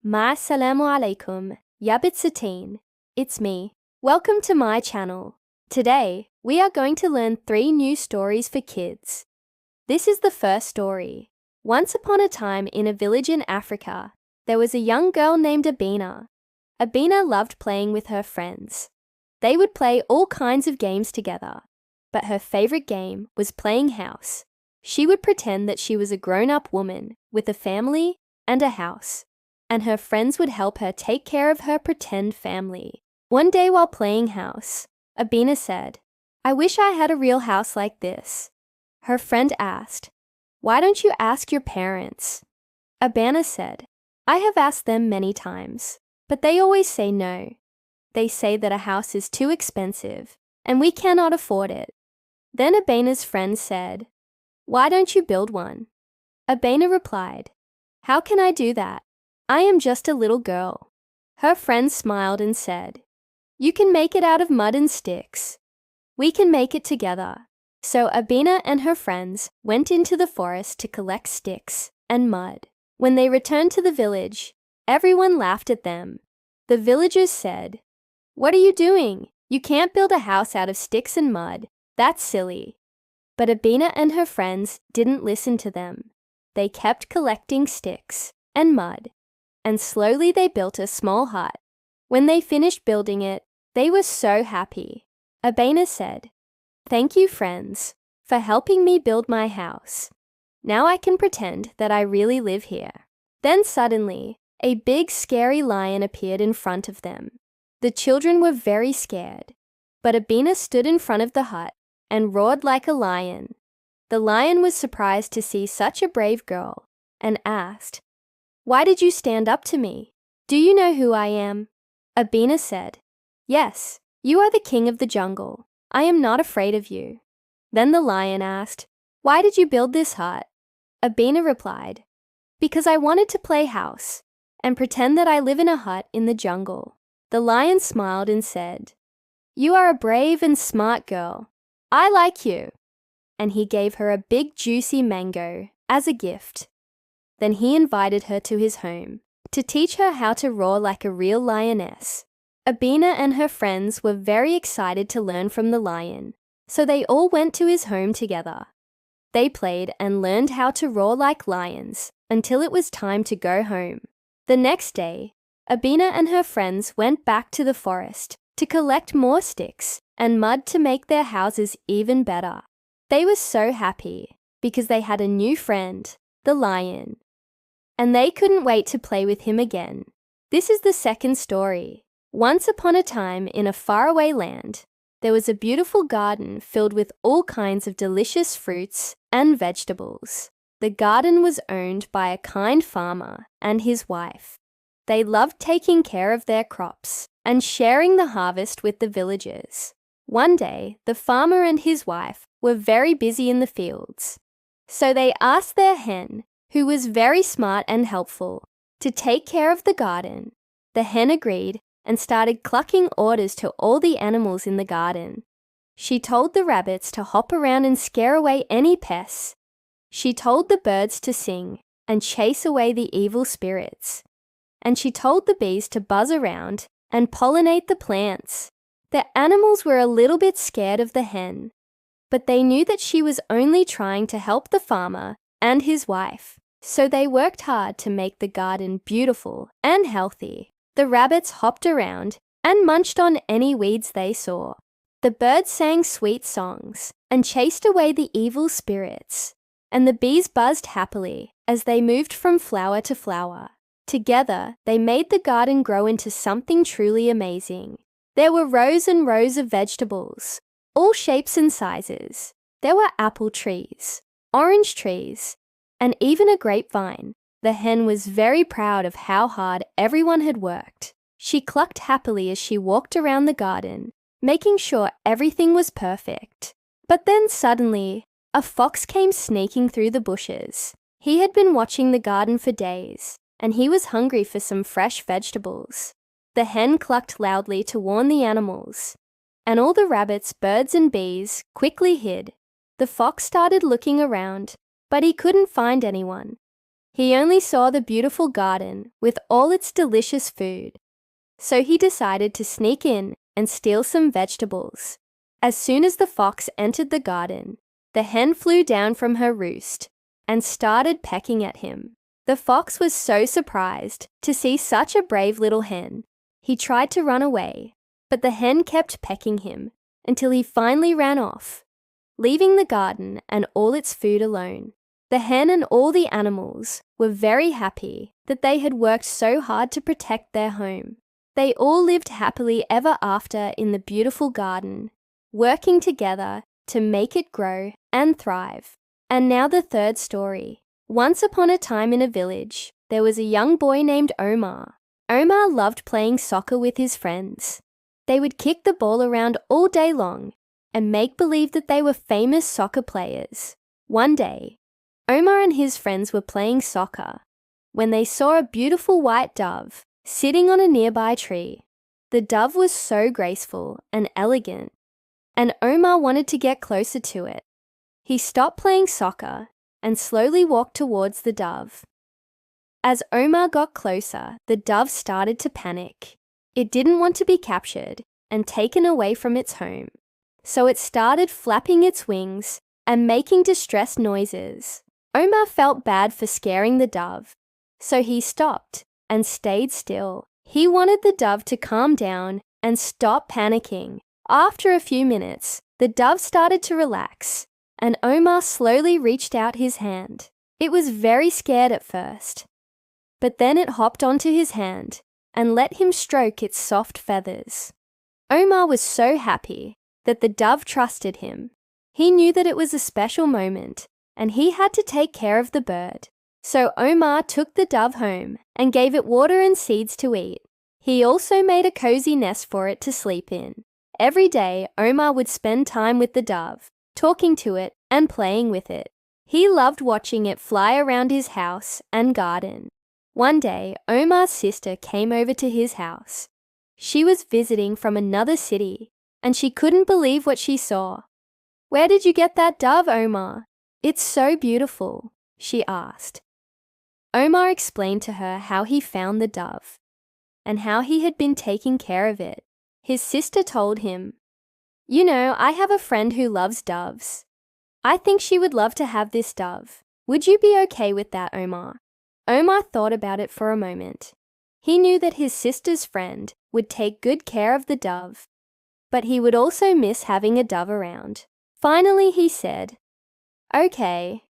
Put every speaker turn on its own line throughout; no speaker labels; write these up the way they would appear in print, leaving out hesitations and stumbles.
Ma salamu alaikum, Yabit Satine. It's me. Welcome to my channel. Today, we are going to learn 3 new stories for kids. This is the first story. Once upon a time in a village in Africa, there was a young girl named Abina. Abina loved playing with her friends. They would play all kinds of games together, but her favorite game was playing house. She would pretend that she was a grown-up woman with a family and a house, and her friends would help her take care of her pretend family. One day while playing house, Abina said, "I wish I had a real house like this." Her friend asked, "Why don't you ask your parents?" Abina said, "I have asked them many times, but they always say no. They say that a house is too expensive, and we cannot afford it." Then Abina's friend said, "Why don't you build one?" Abina replied, "How can I do that? I am just a little girl." Her friend smiled and said, "You can make it out of mud and sticks. We can make it together." So Abina and her friends went into the forest to collect sticks and mud. When they returned to the village, everyone laughed at them. The villagers said, "What are you doing? You can't build a house out of sticks and mud. That's silly." But Abina and her friends didn't listen to them. They kept collecting sticks and mud, and slowly they built a small hut. When they finished building it, they were so happy. Abina said, "Thank you, friends, for helping me build my house. Now I can pretend that I really live here." Then suddenly, a big scary lion appeared in front of them. The children were very scared, but Abina stood in front of the hut and roared like a lion. The lion was surprised to see such a brave girl and asked, "Why did you stand up to me? Do you know who I am?" Abina said, "Yes, you are the king of the jungle. I am not afraid of you." Then the lion asked, "Why did you build this hut?" Abina replied, "Because I wanted to play house and pretend that I live in a hut in the jungle." The lion smiled and said, "You are a brave and smart girl. I like you." And he gave her a big juicy mango as a gift. Then he invited her to his home to teach her how to roar like a real lioness. Abina and her friends were very excited to learn from the lion, so they all went to his home together. They played and learned how to roar like lions until it was time to go home. The next day, Abina and her friends went back to the forest to collect more sticks and mud to make their houses even better. They were so happy because they had a new friend, the lion, and they couldn't wait to play with him again. This is the second story. Once upon a time in a faraway land, there was a beautiful garden filled with all kinds of delicious fruits and vegetables. The garden was owned by a kind farmer and his wife. They loved taking care of their crops and sharing the harvest with the villagers. One day, the farmer and his wife were very busy in the fields. So they asked their hen, who was very smart and helpful, to take care of the garden. The hen agreed and started clucking orders to all the animals in the garden. She told the rabbits to hop around and scare away any pests. She told the birds to sing and chase away the evil spirits. And she told the bees to buzz around and pollinate the plants. The animals were a little bit scared of the hen, but they knew that she was only trying to help the farmer and his wife. So they worked hard to make the garden beautiful and healthy. The rabbits hopped around and munched on any weeds they saw. The birds sang sweet songs and chased away the evil spirits. And the bees buzzed happily as they moved from flower to flower. Together, they made the garden grow into something truly amazing. There were rows and rows of vegetables, all shapes and sizes. There were apple trees, orange trees, and even a grapevine. The hen was very proud of how hard everyone had worked. She clucked happily as she walked around the garden, making sure everything was perfect. But then suddenly, a fox came sneaking through the bushes. He had been watching the garden for days, and he was hungry for some fresh vegetables. The hen clucked loudly to warn the animals, and all the rabbits, birds, and bees quickly hid. The fox started looking around, but he couldn't find anyone. He only saw the beautiful garden with all its delicious food. So he decided to sneak in and steal some vegetables. As soon as the fox entered the garden, the hen flew down from her roost and started pecking at him. The fox was so surprised to see such a brave little hen. He tried to run away, but the hen kept pecking him until he finally ran off, leaving the garden and all its food alone. The hen and all the animals were very happy that they had worked so hard to protect their home. They all lived happily ever after in the beautiful garden, working together to make it grow and thrive. And now the third story. Once upon a time in a village, there was a young boy named Omar. Omar loved playing soccer with his friends. They would kick the ball around all day long and make believe that they were famous soccer players. One day, Omar and his friends were playing soccer when they saw a beautiful white dove sitting on a nearby tree. The dove was so graceful and elegant, and Omar wanted to get closer to it. He stopped playing soccer and slowly walked towards the dove. As Omar got closer, the dove started to panic. It didn't want to be captured and taken away from its home, so it started flapping its wings and making distressed noises. Omar felt bad for scaring the dove, so he stopped and stayed still. He wanted the dove to calm down and stop panicking. After a few minutes, the dove started to relax, and Omar slowly reached out his hand. It was very scared at first, but then it hopped onto his hand and let him stroke its soft feathers. Omar was so happy that the dove trusted him. He knew that it was a special moment, and he had to take care of the bird. So Omar took the dove home and gave it water and seeds to eat. He also made a cozy nest for it to sleep in. Every day, Omar would spend time with the dove, talking to it and playing with it. He loved watching it fly around his house and garden. One day, Omar's sister came over to his house. She was visiting from another city, and she couldn't believe what she saw. "Where did you get that dove, Omar? It's so beautiful," she asked. Omar explained to her how he found the dove and how he had been taking care of it. His sister told him, "You know, I have a friend who loves doves. I think she would love to have this dove. Would you be okay with that, Omar?" Omar thought about it for a moment. He knew that his sister's friend would take good care of the dove, but he would also miss having a dove around. Finally, he said, "Okay,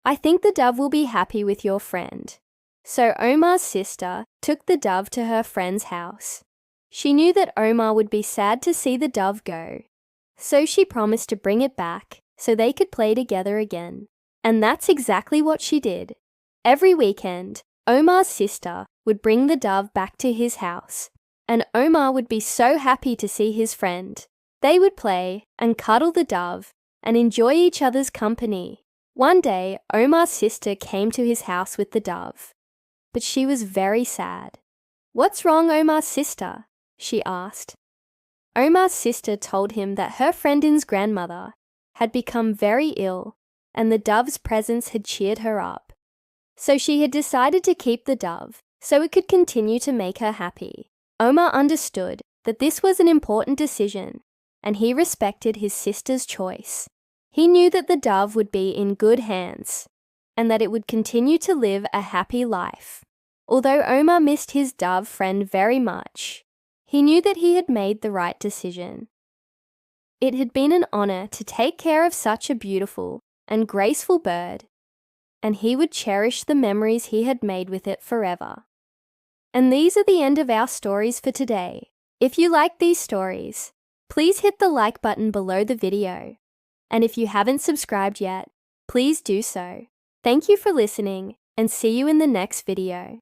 I think the dove will be happy with your friend." So Omar's sister took the dove to her friend's house. She knew that Omar would be sad to see the dove go, so she promised to bring it back so they could play together again. And that's exactly what she did. Every weekend, Omar's sister would bring the dove back to his house, and Omar would be so happy to see his friend. They would play and cuddle the dove and enjoy each other's company. One day, Omar's sister came to his house with the dove, but she was very sad. "What's wrong, Omar's sister?" she asked. Omar's sister told him that her friend's grandmother had become very ill, and the dove's presence had cheered her up. So she had decided to keep the dove so it could continue to make her happy. Omar understood that this was an important decision, and he respected his sister's choice. He knew that the dove would be in good hands, and that it would continue to live a happy life. Although Omar missed his dove friend very much, he knew that he had made the right decision. It had been an honor to take care of such a beautiful and graceful bird, and he would cherish the memories he had made with it forever. And these are the end of our stories for today. If you like these stories, please hit the like button below the video. And if you haven't subscribed yet, please do so. Thank you for listening, and see you in the next video.